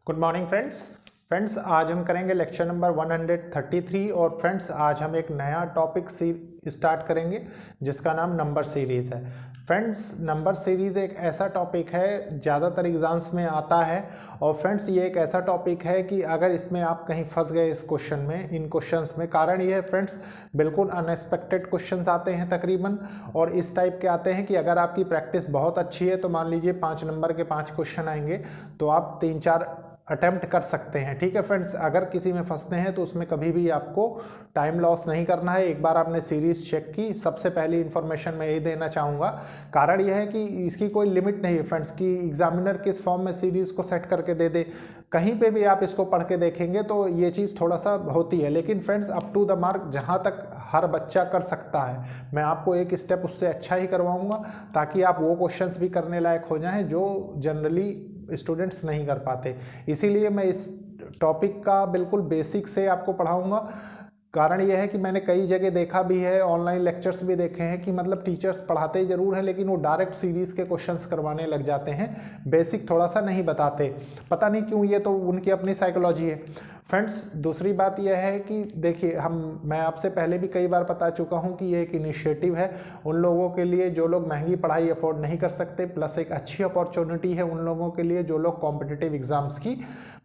Good morning friends आज हम करेंगे लेक्चर नंबर 133 और फ्रेंड्स आज हम एक नया टॉपिक स्टार्ट करेंगे जिसका नाम नंबर सीरीज़ है। फ्रेंड्स नंबर सीरीज़ एक ऐसा टॉपिक है ज़्यादातर एग्जाम्स में आता है और फ्रेंड्स ये एक ऐसा टॉपिक है कि अगर इसमें आप कहीं फंस गए इस क्वेश्चन में, इन क्वेश्चंस में, कारण ये है फ्रेंड्स बिल्कुल अनएक्सपेक्टेड क्वेश्चंस आते हैं तकरीबन, और इस टाइप के आते हैं कि अगर आपकी प्रैक्टिस बहुत अच्छी है तो मान लीजिए 5 नंबर के 5 क्वेश्चन आएंगे तो आप 3-4 अटेम्प्ट कर सकते हैं। ठीक है फ्रेंड्स, अगर किसी में फंसते हैं तो उसमें कभी भी आपको टाइम लॉस नहीं करना है। एक बार आपने सीरीज चेक की, सबसे पहली इन्फॉर्मेशन मैं यही देना चाहूँगा, कारण यह है कि इसकी कोई लिमिट नहीं है फ्रेंड्स कि एग्जामिनर किस फॉर्म में सीरीज को सेट करके दे दे, कहीं पे भी आप इसको पढ़ के देखेंगे तो ये चीज़ थोड़ा सा होती है, लेकिन friends up to the mark जहाँ तक हर बच्चा कर सकता है मैं आपको एक स्टेप उससे अच्छा ही करवाऊँगा ताकि आप वो क्वेश्चंस भी करने लायक हो जाएं जो जनरली स्टूडेंट्स नहीं कर पाते। इसीलिए मैं इस टॉपिक का बिल्कुल बेसिक से आपको पढ़ाऊंगा। कारण यह है कि मैंने कई जगह देखा भी है, ऑनलाइन लेक्चर्स भी देखे हैं कि मतलब टीचर्स पढ़ाते जरूर हैं लेकिन वो डायरेक्ट सीरीज के क्वेश्चंस करवाने लग जाते हैं, बेसिक थोड़ा सा नहीं बताते, पता नहीं क्यों, ये तो उनकी अपनी साइकोलॉजी है। फ्रेंड्स दूसरी बात यह है कि देखिए मैं आपसे पहले भी कई बार बता चुका हूं कि ये एक इनिशिएटिव है उन लोगों के लिए जो लोग महंगी पढ़ाई अफोर्ड नहीं कर सकते, प्लस एक अच्छी अपॉर्चुनिटी है उन लोगों के लिए जो लोग कॉम्पिटिटिव एग्जाम्स की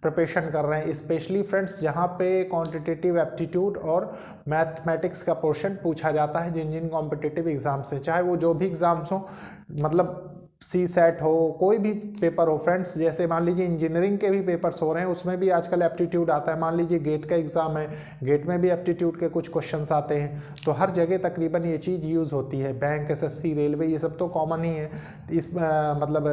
प्रिपरेशन कर रहे हैं, स्पेशली फ्रेंड्स जहाँ पे क्वांटिटेटिव एप्टीट्यूड और मैथमेटिक्स का पोर्शन पूछा जाता है जिन जिन कॉम्पिटिटिव एग्जाम से, चाहे वो जो भी एग्जाम्स हो, मतलब सी सेट हो, कोई भी पेपर हो फ्रेंड्स, जैसे मान लीजिए इंजीनियरिंग के भी पेपर्स हो रहे हैं उसमें भी आजकल एप्टीट्यूड आता है, मान लीजिए गेट का एग्ज़ाम है, गेट में भी एप्टीट्यूड के कुछ क्वेश्चंस आते हैं, तो हर जगह तकरीबन ये चीज़ यूज़ होती है। बैंक, एसएससी, रेलवे, ये सब तो कॉमन ही है इस मतलब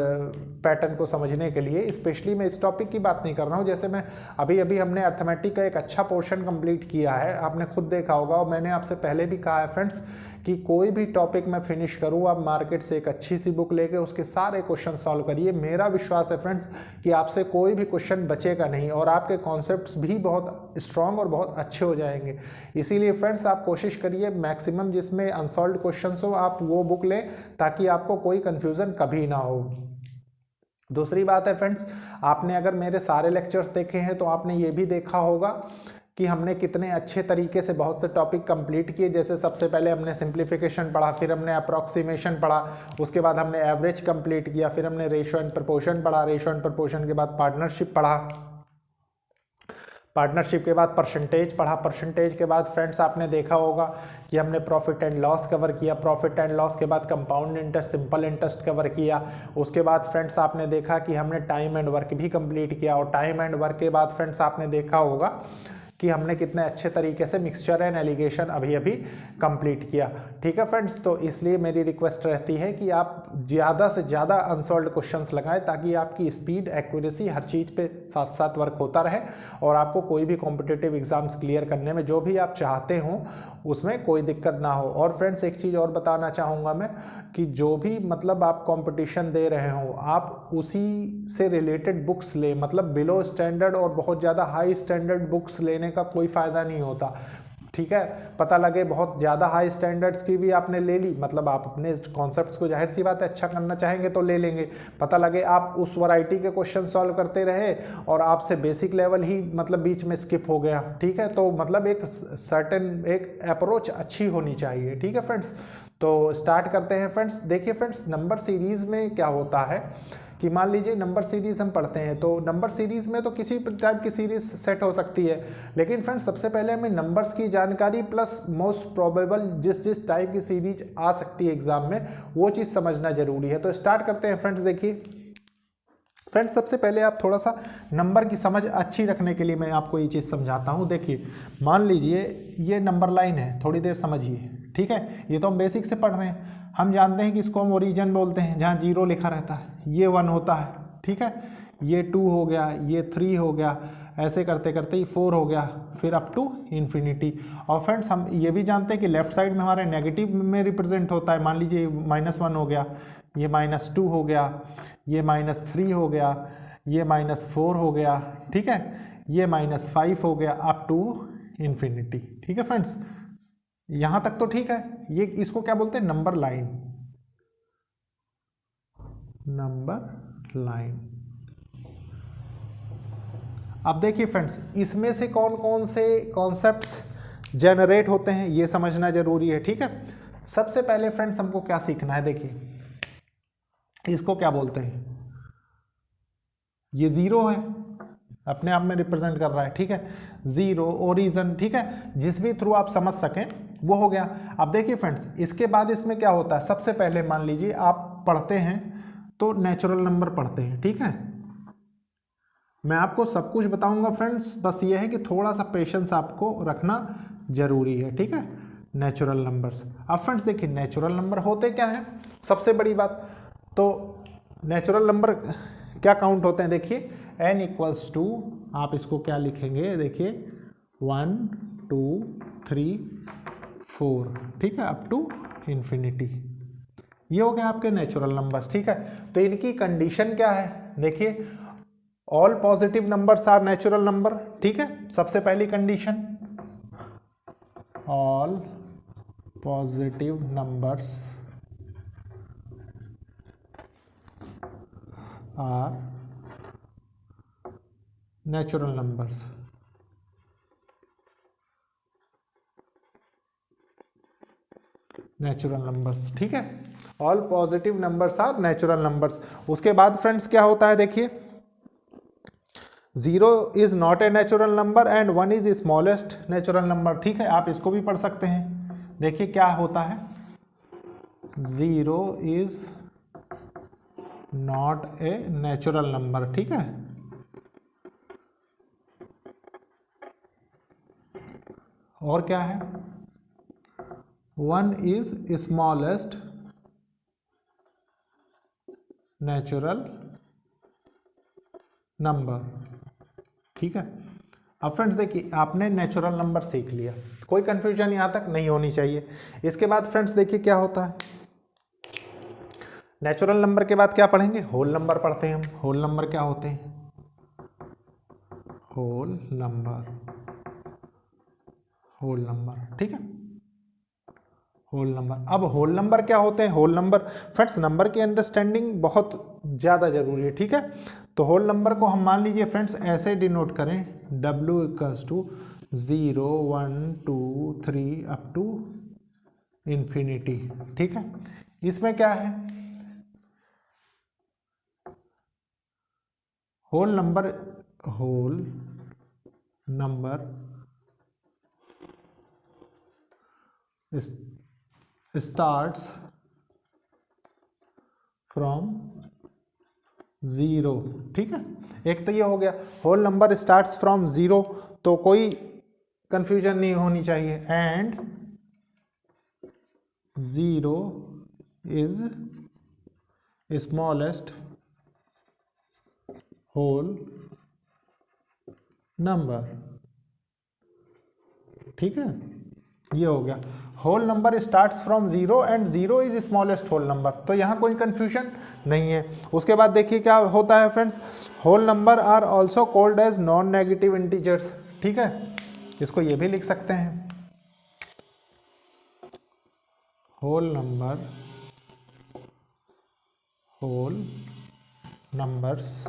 पैटर्न को समझने के लिए। स्पेशली मैं इस टॉपिक की बात नहीं कर रहा हूँ, जैसे मैं अभी हमने अर्थमेटिक का एक अच्छा पोर्शन कंप्लीट किया है, आपने खुद देखा होगा, और मैंने आपसे पहले भी कहा है फ्रेंड्स कि कोई भी टॉपिक मैं फिनिश करूँ आप मार्केट से एक अच्छी सी बुक लेके उसके सारे क्वेश्चन सॉल्व करिए। मेरा विश्वास है फ्रेंड्स कि आपसे कोई भी क्वेश्चन बचेगा नहीं और आपके कॉन्सेप्ट्स भी बहुत स्ट्रांग और बहुत अच्छे हो जाएंगे। इसीलिए फ्रेंड्स आप कोशिश करिए मैक्सिमम जिसमें अनसॉल्व्ड क्वेश्चंस हो आप वो बुक लें ताकि आपको कोई कन्फ्यूज़न कभी ना हो। दूसरी बात है फ्रेंड्स, आपने अगर मेरे सारे लेक्चर्स देखे हैं तो आपने ये भी देखा होगा कि हमने कितने अच्छे तरीके से बहुत से टॉपिक कंप्लीट किए। जैसे सबसे पहले हमने सिंप्लीफिकेशन पढ़ा, फिर हमने अप्रॉक्सीमेशन पढ़ा, उसके बाद हमने एवरेज कंप्लीट किया, फिर हमने रेशियो एंड प्रपोर्शन पढ़ा, रेशियो एंड प्रपोर्शन के बाद पार्टनरशिप पढ़ा, पार्टनरशिप के बाद परसेंटेज पढ़ा, परसेंटेज के बाद फ्रेंड्स आपने देखा होगा कि हमने प्रॉफिट एंड लॉस कवर किया, प्रॉफिट एंड लॉस के बाद compound interest, simple interest cover किया, उसके बाद फ्रेंड्स आपने देखा कि हमने टाइम एंड वर्क भी कंप्लीट किया, और टाइम एंड वर्क के बाद फ्रेंड्स आपने देखा होगा कि हमने कितने अच्छे तरीके से मिक्सचर एंड एलिगेशन अभी कंप्लीट किया। ठीक है फ्रेंड्स, तो इसलिए मेरी रिक्वेस्ट रहती है कि आप ज़्यादा से ज़्यादा अनसॉल्व्ड क्वेश्चंस लगाएं ताकि आपकी स्पीड, एक्यूरेसी हर चीज़ पे साथ साथ वर्क होता रहे और आपको कोई भी कॉम्पिटिटिव एग्जाम्स क्लियर करने में जो भी आप चाहते हो उसमें कोई दिक्कत ना हो। और फ्रेंड्स एक चीज़ और बताना चाहूँगा मैं कि जो भी मतलब आप कंपटीशन दे रहे हो आप उसी से रिलेटेड बुक्स ले, मतलब बिलो स्टैंडर्ड और बहुत ज़्यादा हाई स्टैंडर्ड बुक्स लेने का कोई फ़ायदा नहीं होता। ठीक है, पता लगे बहुत ज़्यादा हाई स्टैंडर्ड्स की भी आपने ले ली, मतलब आप अपने कॉन्सेप्ट्स को जाहिर सी बात है अच्छा करना चाहेंगे तो ले लेंगे, पता लगे आप उस वैरायटी के क्वेश्चन सॉल्व करते रहे और आपसे बेसिक लेवल ही मतलब बीच में स्किप हो गया। ठीक है, तो मतलब एक सर्टेन एक अप्रोच अच्छी होनी चाहिए। ठीक है फ्रेंड्स, तो स्टार्ट करते हैं फ्रेंड्स। देखिए फ्रेंड्स नंबर सीरीज़ में क्या होता है कि मान लीजिए नंबर सीरीज़ हम पढ़ते हैं तो नंबर सीरीज़ में तो किसी टाइप की सीरीज़ सेट हो सकती है, लेकिन फ्रेंड्स सबसे पहले हमें नंबर्स की जानकारी प्लस मोस्ट प्रोबेबल जिस टाइप की सीरीज आ सकती है एग्जाम में वो चीज़ समझना जरूरी है। तो स्टार्ट करते हैं फ्रेंड्स। देखिए फ्रेंड्स सबसे पहले आप थोड़ा सा नंबर की समझ अच्छी रखने के लिए मैं आपको ये चीज़ समझाता हूँ। देखिए मान लीजिए ये नंबर लाइन है, थोड़ी देर समझिए। ठीक है, ये तो हम बेसिक से पढ़ रहे हैं, हम जानते हैं कि इसको हम ओरिजिन बोलते हैं जहाँ 0 लिखा रहता है, ये 1 होता है। ठीक है, ये 2 हो गया, ये 3 हो गया, ऐसे करते करते ही 4 हो गया, फिर अप टू इन्फिनिटी। और फ्रेंड्स हम ये भी जानते हैं कि लेफ्ट साइड में हमारे नेगेटिव में रिप्रेजेंट होता है, मान लीजिए -1 हो गया, ये -2 हो गया, ये -3 हो गया, ये -4 हो गया, ठीक है, ये -5 हो गया, अप टू इन्फिनिटी। ठीक है फ्रेंड्स, यहां तक तो ठीक है। ये इसको क्या बोलते हैं, नंबर लाइन, नंबर लाइन। अब देखिए फ्रेंड्स, इसमें से कौन कौन से कॉन्सेप्ट्स जनरेट होते हैं ये समझना जरूरी है, ठीक है। सबसे पहले फ्रेंड्स हमको क्या सीखना है, देखिए इसको क्या बोलते हैं, ये जीरो है, अपने आप में रिप्रेजेंट कर रहा है, ठीक है, जीरो ओरिजिन, ठीक है, जिस भी थ्रू आप समझ सकें वो हो गया। अब देखिए फ्रेंड्स, इसके बाद इसमें क्या होता है, सबसे पहले मान लीजिए आप पढ़ते हैं तो नेचुरल नंबर पढ़ते हैं, ठीक है। मैं आपको सब कुछ बताऊंगा फ्रेंड्स, बस ये है कि थोड़ा सा पेशेंस आपको रखना जरूरी है, ठीक है। नेचुरल नंबर्स, अब फ्रेंड्स देखिए नेचुरल नंबर होते क्या हैं, सबसे बड़ी बात तो नेचुरल नंबर क्या काउंट होते हैं, देखिए n इक्वल्स टू, आप इसको क्या लिखेंगे, देखिए 1 2 3 4, ठीक है, अप टू इन्फिनिटी। ये हो गया आपके नेचुरल नंबर्स, ठीक है। तो इनकी कंडीशन क्या है, देखिए all positive numbers are natural number, ठीक है, सबसे पहली condition, all positive numbers are natural numbers. Natural numbers, ठीक है, all positive numbers are natural numbers. उसके बाद फ्रेंड्स क्या होता है, देखिए 0 is not a natural number and 1 is smallest natural number, ठीक है, आप इसको भी पढ़ सकते हैं। देखिए क्या होता है, 0 is not a natural number, ठीक है, और क्या है, 1 इज स्मॉलेस्ट नेचुरल नंबर, ठीक है। अब फ्रेंड्स देखिए आपने नेचुरल नंबर सीख लिया, कोई कंफ्यूजन यहां तक नहीं होनी चाहिए। इसके बाद फ्रेंड्स देखिए क्या होता है, नेचुरल नंबर के बाद क्या पढ़ेंगे, होल नंबर पढ़ते हैं हम। होल नंबर क्या होते हैं, होल नंबर, होल नंबर, ठीक है, होल नंबर। अब होल नंबर क्या होते हैं, होल नंबर फ्रेंड्स नंबर की अंडरस्टैंडिंग बहुत ज़्यादा जरूरी है, ठीक है। तो होल नंबर को हम मान लीजिए फ्रेंड्स ऐसे डिनोट करें, W equals to 0 1 2 3 up to infinity, ठीक है। इसमें क्या है, होल नंबर स्टार्ट्स फ्रॉम 0, ठीक है। एक तो ये हो गया, होल नंबर स्टार्ट्स फ्रॉम 0, तो कोई कंफ्यूजन नहीं होनी चाहिए, and 0 is smallest whole number, ठीक है, ये हो गया। Whole number starts from 0 and 0 is smallest whole number, तो यहाँ कोई कंफ्यूजन नहीं है। उसके बाद देखिए क्या होता है friends, whole number are also called as non negative integers, ठीक है, इसको ये भी लिख सकते हैं, whole numbers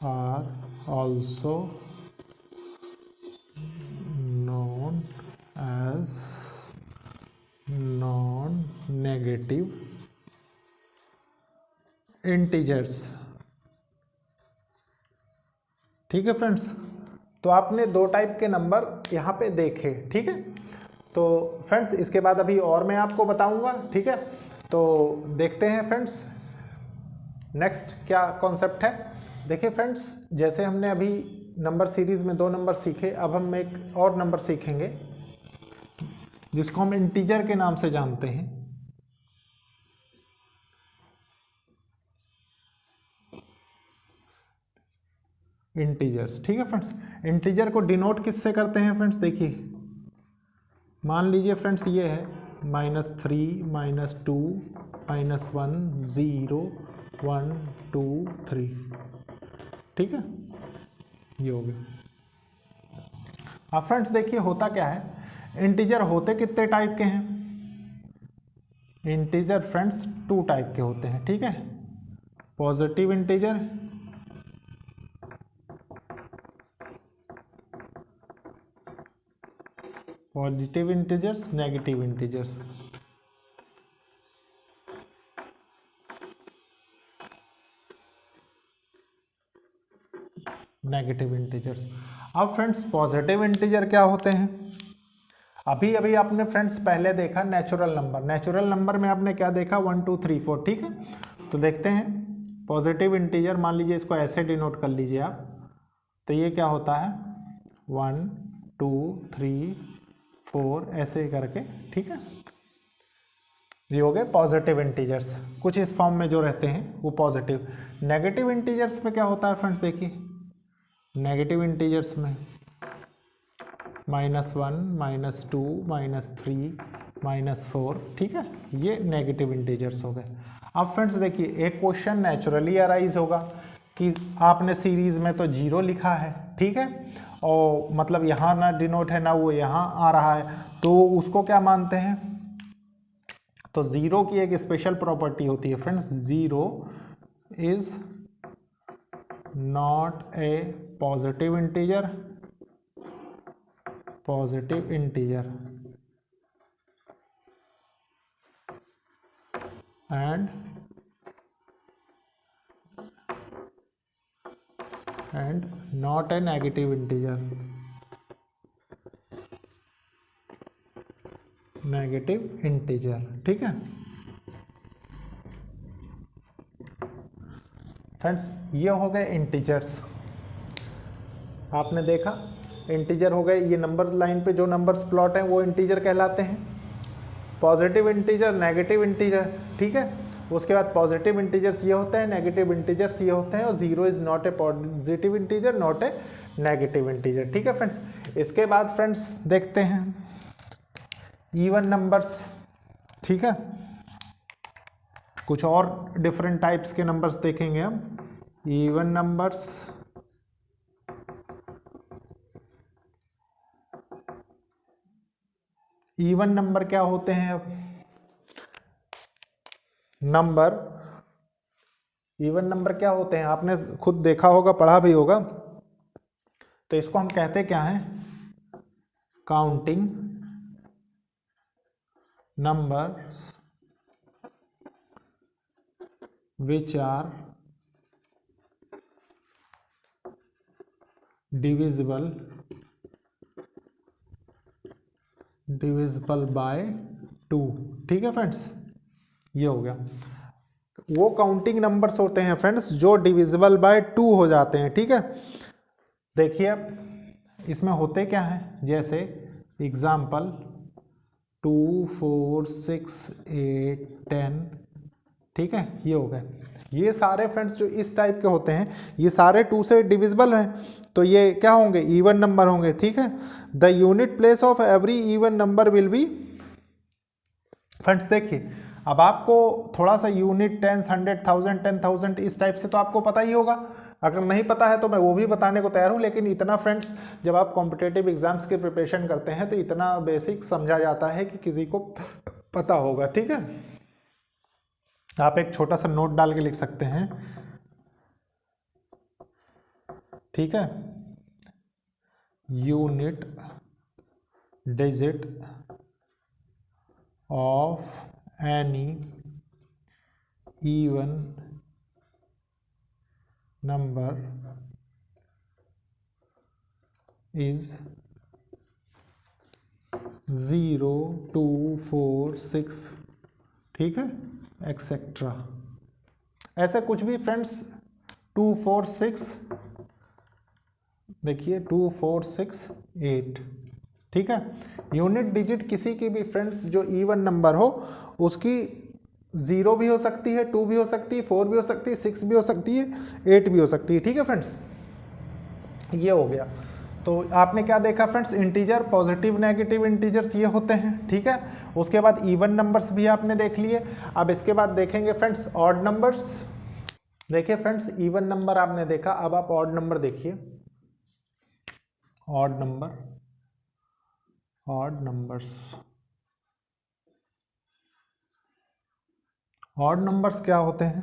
are also known as non-negative integers, ठीक है फ्रेंड्स। तो आपने दो टाइप के नंबर यहाँ पे देखे, ठीक है। तो फ्रेंड्स इसके बाद अभी और मैं आपको बताऊंगा, ठीक है। तो देखते हैं फ्रेंड्स नेक्स्ट क्या कॉन्सेप्ट है। देखिए फ्रेंड्स, जैसे हमने अभी नंबर सीरीज में 2 नंबर सीखे, अब हम एक और नंबर सीखेंगे जिसको हम इंटीजर के नाम से जानते हैं। इंटीजर्स, ठीक है फ्रेंड्स। इंटीजर को डिनोट किससे करते हैं फ्रेंड्स, देखिए मान लीजिए फ्रेंड्स ये है -3 -2 -1 0 1 2 3, ठीक है, ये हो गया। अब फ्रेंड्स देखिए होता क्या है, इंटीजर होते कितने टाइप के हैं, इंटीजर फ्रेंड्स 2 टाइप के होते हैं, ठीक है, positive integer, positive integers, negative integers. Negative integers. अब फ्रेंड्स पॉजिटिव इंटीजर क्या होते हैं? अभी अभी आपने फ्रेंड्स पहले देखा नेचुरल नंबर। नेचुरल नंबर में आपने क्या देखा? 1 2 3 4, ठीक है। तो देखते हैं पॉजिटिव इंटीजर, मान लीजिए इसको ऐसे डिनोट कर लीजिए आप, तो ये क्या होता है? 1 2 3 4 ऐसे करके, ठीक है। ये हो गए पॉजिटिव इंटीजर्स, कुछ इस फॉर्म में जो रहते हैं वो पॉजिटिव। नेगेटिव इंटीजर्स में क्या होता है फ्रेंड्स? देखिए नेगेटिव इंटीजर्स में -1 -2 -3 -4, ठीक है। ये नेगेटिव इंटीजर्स हो गए। अब फ्रेंड्स देखिए एक क्वेश्चन नेचुरली अराइज होगा कि आपने सीरीज में तो 0 लिखा है, ठीक है, और मतलब यहाँ ना डिनोट है ना वो यहाँ आ रहा है, तो उसको क्या मानते हैं? तो 0 की एक स्पेशल प्रॉपर्टी होती है friends, 0 is not A positive integer, positive integer and not a negative integer, negative integer, ठीक है फ्रेंड्स। ये हो गए इंटीजर्स, आपने देखा इंटीजर हो गए। ये नंबर लाइन पे जो नंबर्स प्लॉट हैं वो इंटीजर कहलाते हैं। पॉजिटिव इंटीजर, नेगेटिव इंटीजर, ठीक है। उसके बाद पॉजिटिव इंटीजर्स ये होते हैं, नेगेटिव इंटीजर्स ये होते हैं, और 0 is not A positive integer, not a negative integer, ठीक है फ्रेंड्स। इसके बाद फ्रेंड्स देखते हैं इवन नंबर्स, ठीक है। कुछ और डिफरेंट टाइप्स के नंबर्स देखेंगे हम। इवन नंबर्स, इवन नंबर क्या होते हैं? अब नंबर, इवन नंबर क्या होते हैं? आपने खुद देखा होगा, पढ़ा भी होगा। तो इसको हम कहते क्या हैं? Counting numbers which are divisible by 2, ठीक है फ्रेंड्स। ये हो गया, वो काउंटिंग नंबर्स होते हैं फ्रेंड्स जो डिविजिबल बाय 2 हो जाते हैं, ठीक है। देखिए इसमें होते क्या हैं, जैसे एग्जाम्पल 2 4 6 8 10, ठीक है। ये हो गए, ये सारे फ्रेंड्स जो इस टाइप के होते हैं ये सारे 2 से डिविजिबल हैं, तो ये क्या होंगे? इवन नंबर होंगे, ठीक है। The unit place of every even number will be, friends देखिए अब आपको थोड़ा सा यूनिट, टेंस, 100, 1000, 10,000 इस टाइप से तो आपको पता ही होगा। अगर नहीं पता है तो मैं वो भी बताने को तैयार हूँ, लेकिन इतना फ्रेंड्स जब आप कॉम्पिटेटिव एग्जाम्स की प्रिपरेशन करते हैं तो इतना बेसिक समझा जाता है कि किसी को पता होगा, ठीक है। आप एक छोटा सा नोट डाल के लिख सकते हैं, ठीक है। Unit digit of any even number is 0 2 4 6, ठीक है, एक्सेट्रा। ऐसे कुछ भी फ्रेंड्स 2 4 6, देखिए 2 4 6 8, ठीक है। यूनिट डिजिट किसी की भी फ्रेंड्स जो इवन नंबर हो उसकी 0 भी हो सकती है, 2 भी हो सकती है, 4 भी हो सकती है, 6 भी हो सकती है, 8 भी हो सकती है, ठीक है फ्रेंड्स। ये हो गया। तो आपने क्या देखा friends? Integer, positive, negative integers ये होते हैं, ठीक है। उसके बाद इवन नंबर्स भी आपने देख लिए। अब इसके बाद देखेंगे फ्रेंड्स ऑड नंबर्स। देखिए फ्रेंड्स इवन नंबर आपने देखा, अब आप ऑड नंबर देखिए। Odd number, odd numbers, odd numbers क्या होते हैं?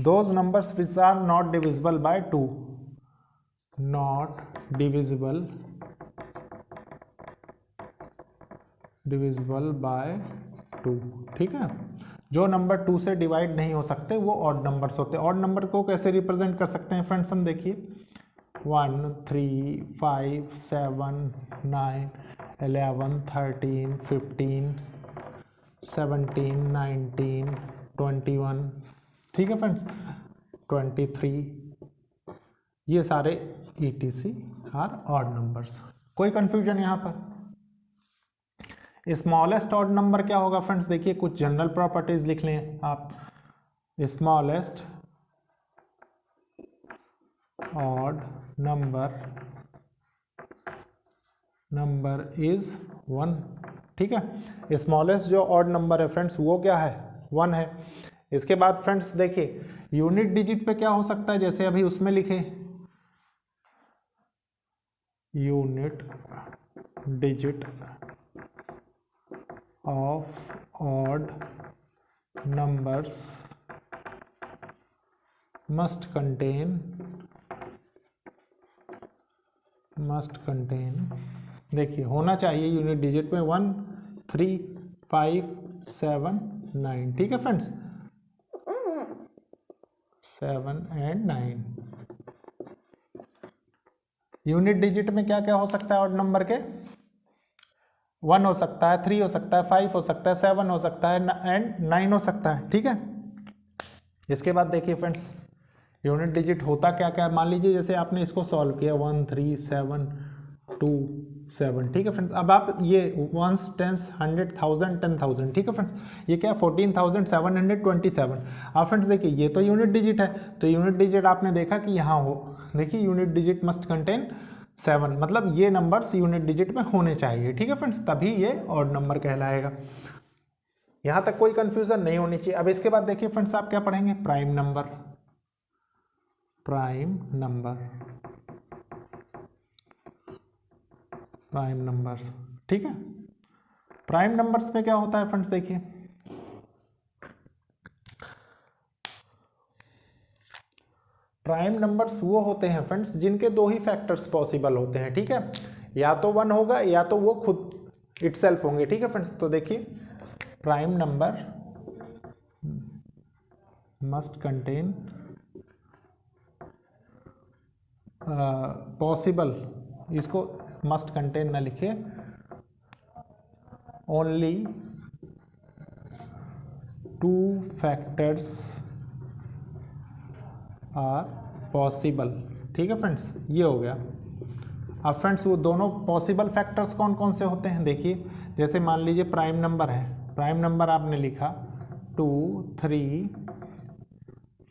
Those numbers which are not divisible by 2, not divisible by 2, ठीक है। जो नंबर 2 से डिवाइड नहीं हो सकते वो ऑड नंबर्स होते हैं। ऑड नंबर को कैसे रिप्रेजेंट कर सकते हैं फ्रेंड्स, हम देखिए 1 3 5 7 9 11 13 15 17 19 21, ठीक है फ्रेंड्स, 23, ये सारे ETC आर ऑड नंबर्स। कोई कंफ्यूजन यहाँ पर? स्मॉलेस्ट ऑड नंबर क्या होगा फ्रेंड्स, देखिए कुछ जनरल प्रॉपर्टीज लिख लें आप। स्मॉलेस्ट ऑड नंबर इज 1, ठीक है। स्मॉलेस्ट जो ऑड नंबर है फ्रेंड्स वो क्या है, 1 है। इसके बाद फ्रेंड्स देखिए यूनिट डिजिट पे क्या हो सकता है, जैसे अभी उसमें लिखे unit digit of odd numbers must contain, देखिए होना चाहिए यूनिट डिजिट में 1 3 5 7 9, ठीक है फ्रेंड्स, 7 and 9। यूनिट डिजिट में क्या क्या हो सकता है ऑड नंबर के, 1 हो सकता है, 3 हो सकता है, 5 हो सकता है, 7 हो सकता है एंड 9 हो सकता है, ठीक है। इसके बाद देखिए फ्रेंड्स यूनिट डिजिट होता क्या क्या, मान लीजिए जैसे आपने इसको सॉल्व किया 1 3 7 2 7, ठीक है फ्रेंड्स। अब आप ये 1s 10s 100 1000 10,000, ठीक है फ्रेंड्स, ये क्या 14,727। अब फ्रेंड्स देखिए ये तो यूनिट डिजिट है, तो यूनिट डिजिट आपने देखा कि यहाँ हो, देखिए यूनिट डिजिट मस्ट कंटेन 7, मतलब ये नंबर्स यूनिट डिजिट में होने चाहिए, ठीक है फ्रेंड्स, तभी ये ऑड नंबर कहलाएगा। यहाँ तक कोई कंफ्यूजन नहीं होनी चाहिए। अब इसके बाद देखिए फ्रेंड्स आप क्या पढ़ेंगे, प्राइम नंबर्स, ठीक है। प्राइम नंबर्स में क्या होता है फ्रेंड्स, देखिए प्राइम नंबर्स वो होते हैं फ्रेंड्स जिनके 2 ही फैक्टर्स पॉसिबल होते हैं, ठीक है, या तो 1 होगा या तो वो खुद इटसेल्फ होंगे, ठीक है फ्रेंड्स। तो देखिए prime number must contain possible, इसको मस्ट कंटेन ना लिखे, ओनली 2 फैक्टर्स आर पॉसिबल, ठीक है फ्रेंड्स, ये हो गया। अब फ्रेंड्स वो दोनों पॉसिबल फैक्टर्स कौन कौन से होते हैं, देखिए जैसे मान लीजिए प्राइम नंबर है, प्राइम नंबर आपने लिखा 2 3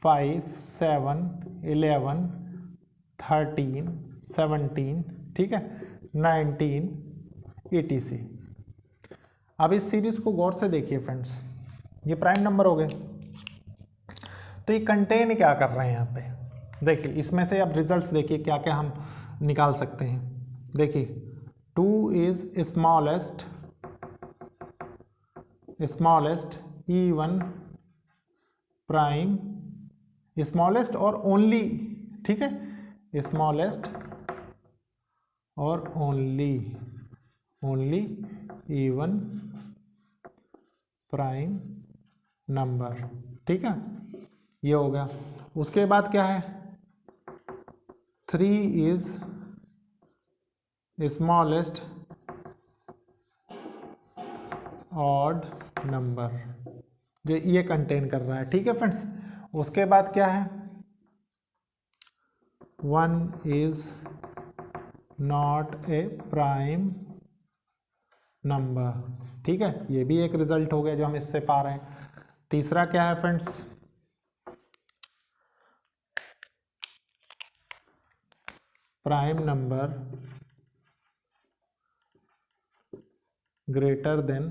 5 7 11 13 17, ठीक है, 19 etc। अब इस सीरीज को गौर से देखिए फ्रेंड्स, ये प्राइम नंबर हो गए, तो ये कंटेन क्या कर रहे हैं यहाँ पे, देखिए इसमें से अब रिजल्ट्स देखिए क्या क्या हम निकाल सकते हैं। देखिए 2 is smallest even prime, smallest और ओनली, ठीक है, स्मॉलेस्ट और ओनली इवन प्राइम नंबर, ठीक है, ये हो गया। उसके बाद क्या है, 3 इज स्मॉलेस्ट ऑड नंबर, जो ये कंटेन कर रहा है, ठीक है फ्रेंड्स। उसके बाद क्या है, 1 is not A prime number, ठीक है, ये भी एक रिजल्ट हो गया जो हम इससे पा रहे हैं। तीसरा क्या है friends, prime number greater than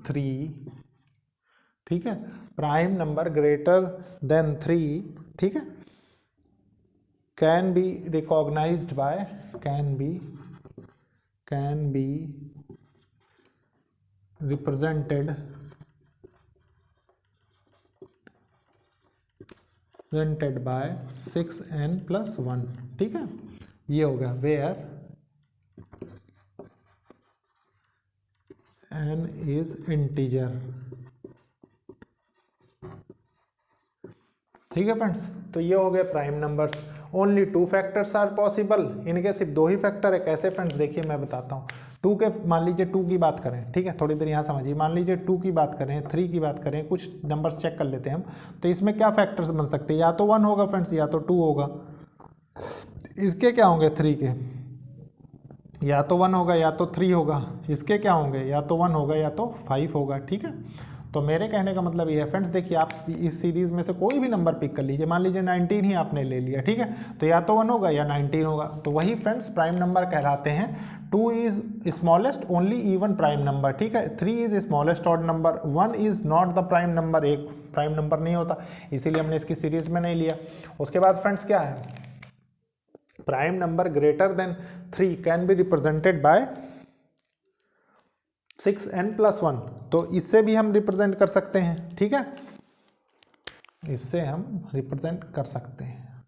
3, ठीक है, प्राइम नंबर ग्रेटर देन 3, ठीक है, can be recognized by, can be represented by 6n+1, ठीक है, ये हो गया वेयर n इज इंटीजर, ठीक है फ्रेंड्स। तो ये हो गए prime numbers. Only 2 factors are possible, इनके सिर्फ 2 ही फैक्टर है। कैसे फ्रेंड्स, देखिए मैं बताता हूँ। 2 के, मान लीजिए 2 की बात करें, ठीक है, थोड़ी देर यहाँ समझिए। मान लीजिए 2 की बात करें, 3 की बात करें, कुछ नंबर्स चेक कर लेते हैं हम। तो इसमें क्या फैक्टर्स बन सकते हैं, या तो 1 होगा फ्रेंड्स, या तो 2 होगा। इसके क्या होंगे 3 के, या तो 1 होगा या तो 3 होगा। इसके क्या होंगे, या तो 1 होगा या तो 5 होगा, ठीक है। तो मेरे कहने का मतलब ये है फ्रेंड्स, देखिए आप इस सीरीज में से कोई भी नंबर पिक कर लीजिए। मान लीजिए 19 ही आपने ले लिया, ठीक है, तो या तो 1 होगा या 19 होगा। तो वही फ्रेंड्स प्राइम नंबर कहलाते हैं। 2 is smallest only even prime number, ठीक है। 3 is smallest odd number. 1 is not the prime number, एक प्राइम नंबर नहीं होता, इसीलिए हमने इसकी सीरीज में नहीं लिया। उसके बाद फ्रेंड्स क्या है, prime number greater than 3 can be represented by 6n+1। तो इससे भी हम रिप्रेजेंट कर सकते हैं, ठीक है, इससे हम रिप्रेजेंट कर सकते हैं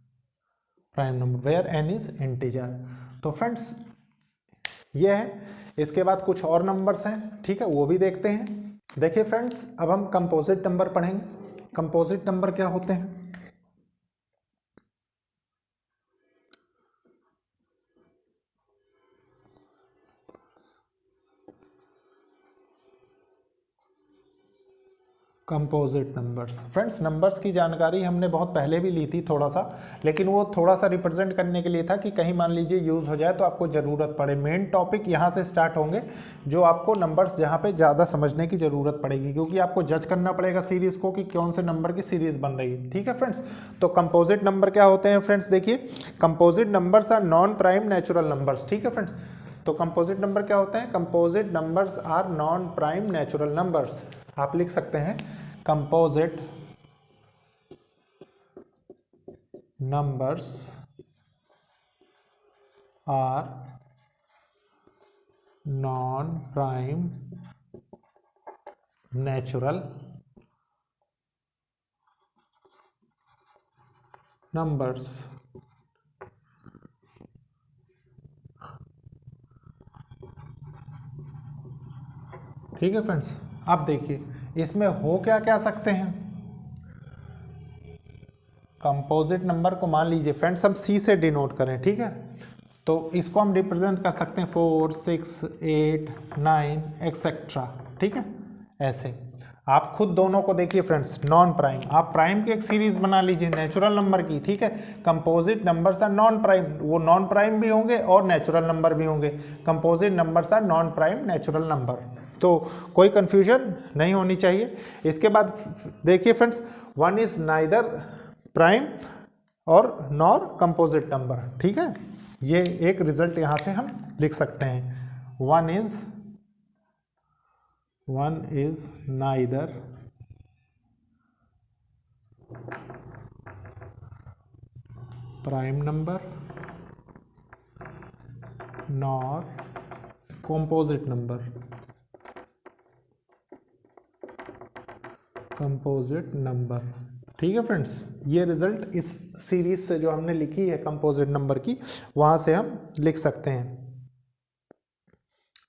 prime number where n is integer. तो फ्रेंड्स ये है। इसके बाद कुछ और नंबर्स हैं, ठीक है, वो भी देखते हैं। देखिए फ्रेंड्स, अब हम कंपोजिट नंबर पढ़ेंगे। कंपोजिट नंबर क्या होते हैं, कंपोजिट नंबर्स। फ्रेंड्स नंबर्स की जानकारी हमने बहुत पहले भी ली थी थोड़ा सा, लेकिन वो थोड़ा सा रिप्रेजेंट करने के लिए था कि कहीं मान लीजिए यूज़ हो जाए तो आपको ज़रूरत पड़े। मेन टॉपिक यहाँ से स्टार्ट होंगे, जो आपको नंबर्स जहाँ पे ज़्यादा समझने की ज़रूरत पड़ेगी, क्योंकि आपको जज करना पड़ेगा सीरीज़ को कि कौन से नंबर की सीरीज़ बन रही है, ठीक है फ्रेंड्स। तो कंपोजिट नंबर क्या होते हैं फ्रेंड्स, देखिए composite numbers are non prime natural numbers, ठीक है फ्रेंड्स। तो कंपोजिट नंबर क्या होते हैं, composite numbers are non prime natural numbers. आप लिख सकते हैं composite numbers are non prime natural numbers. ठीक है फ्रेंड्स, अब देखिए इसमें हो क्या क्या सकते हैं। कंपोजिट नंबर को मान लीजिए फ्रेंड्स हम सी से डिनोट करें, ठीक है, तो इसको हम रिप्रेजेंट कर सकते हैं 4, 6, 8, 9 एक्सेट्रा, ठीक है। ऐसे आप खुद दोनों को देखिए फ्रेंड्स, नॉन प्राइम, आप प्राइम की एक सीरीज बना लीजिए नेचुरल नंबर की, ठीक है। Composite numbers are non prime, वो नॉन प्राइम भी होंगे और नेचुरल नंबर भी होंगे। Composite numbers are non prime natural number, तो कोई कंफ्यूजन नहीं होनी चाहिए। इसके बाद देखिए फ्रेंड्स, 1 इज नाइदर प्राइम और नॉर कंपोजिट नंबर, ठीक है। ये एक रिजल्ट यहां से हम लिख सकते हैं, 1 is neither prime number nor composite number, ठीक है फ्रेंड्स। ये रिजल्ट इस सीरीज से जो हमने लिखी है कंपोजिट नंबर की, वहां से हम लिख सकते हैं।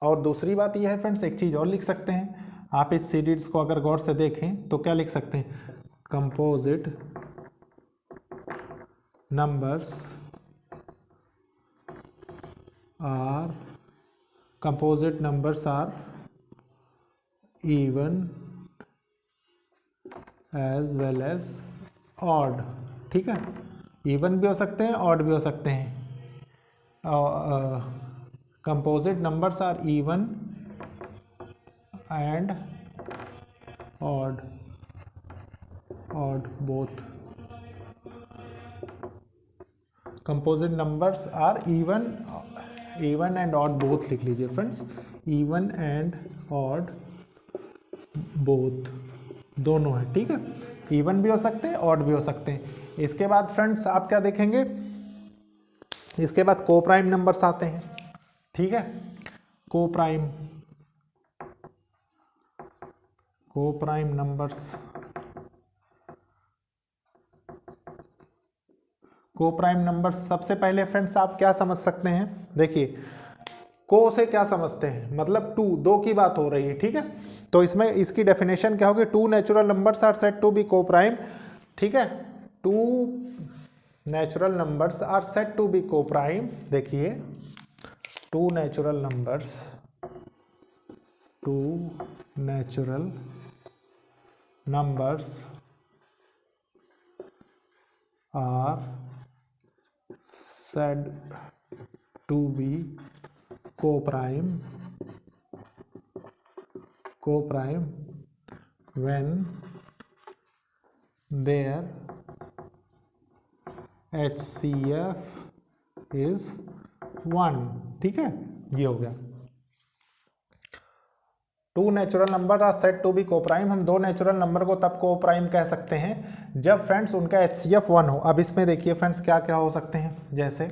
और दूसरी बात यह है फ्रेंड्स, एक चीज और लिख सकते हैं। आप इस सीरीज को अगर गौर से देखें तो क्या लिख सकते हैं, composite numbers are even as well as odd, ठीक है। इवन भी हो सकते हैं, ऑड भी हो सकते हैं। Composite numbers are even and odd both. Composite numbers are even and odd both लिख लीजिए friends, even and odd both दोनों है, ठीक है। इवन भी हो सकते हैं, ऑड भी हो सकते हैं। इसके बाद फ्रेंड्स आप क्या देखेंगे, इसके बाद कोप्राइम नंबर्स आते हैं, ठीक है। Coprime coprime numbers, coprime numbers. सबसे पहले फ्रेंड्स आप क्या समझ सकते हैं, देखिए को से क्या समझते हैं, मतलब टू, दो की बात हो रही है, ठीक है। तो इसमें इसकी डेफिनेशन क्या होगी, two natural numbers are said to be coprime, ठीक है। Two natural numbers are said to be coprime, देखिए two natural numbers, two natural numbers are said to be coprime when their HCF is 1, ठीक है, ये हो गया। Two natural number are said to be coprime, हम दो natural number को तब कोप्राइम कह सकते हैं जब फ्रेंड्स उनका HCF 1 हो। अब इसमें देखिए फ्रेंड्स क्या क्या हो सकते हैं, जैसे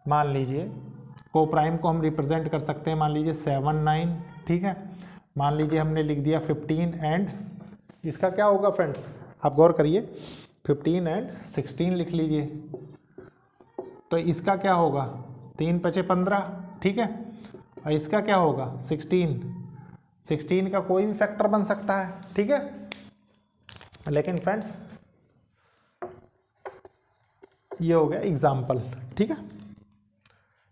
मान लीजिए कोप्राइम को हम रिप्रेजेंट कर सकते हैं, मान लीजिए 7 9, ठीक है। मान लीजिए हमने लिख दिया 15 एंड इसका क्या होगा फ्रेंड्स, आप गौर करिए 15 एंड 16 लिख लीजिए, तो इसका क्या होगा 3 5 15, ठीक है। और इसका क्या होगा 16 का कोई भी फैक्टर बन सकता है, ठीक है। लेकिन फ्रेंड्स ये हो गया एग्जाम्पल, ठीक है।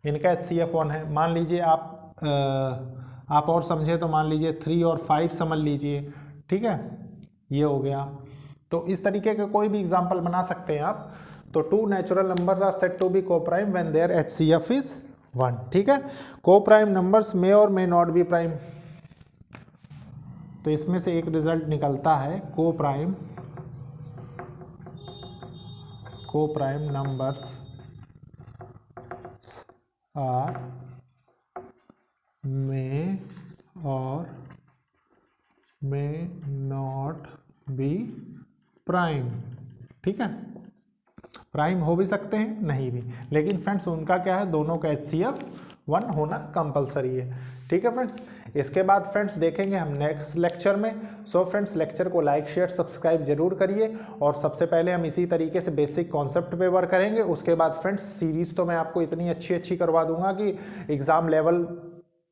इनका HCF 1 है, मान लीजिए आप और समझे तो मान लीजिए 3 और 5 समझ लीजिए, ठीक है, ये हो गया। तो इस तरीके के कोई भी एग्जाम्पल बना सकते हैं आप। तो two natural numbers are said to be coprime when their HCF is 1, ठीक है। कोप्राइम नंबर्स मे और मे नॉट बी प्राइम, तो इसमें से एक रिजल्ट निकलता है कोप्राइम नंबर्स आर मे और मे नॉट बी प्राइम, ठीक है। प्राइम हो भी सकते हैं, नहीं भी, लेकिन फ्रेंड्स उनका क्या है, दोनों का HCF 1 होना कंपलसरी है, ठीक है फ्रेंड्स। इसके बाद फ्रेंड्स देखेंगे हम नेक्स्ट लेक्चर में। सो फ्रेंड्स लेक्चर को लाइक शेयर सब्सक्राइब जरूर करिए, और सबसे पहले हम इसी तरीके से बेसिक कॉन्सेप्ट पे वर्क करेंगे। उसके बाद फ्रेंड्स सीरीज तो मैं आपको इतनी अच्छी करवा दूंगा कि एग्जाम लेवल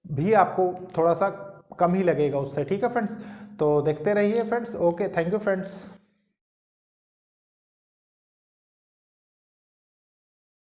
भी आपको थोड़ा सा कम ही लगेगा उससे, ठीक है फ्रेंड्स। तो देखते रहिए friends, okay, thank you friends.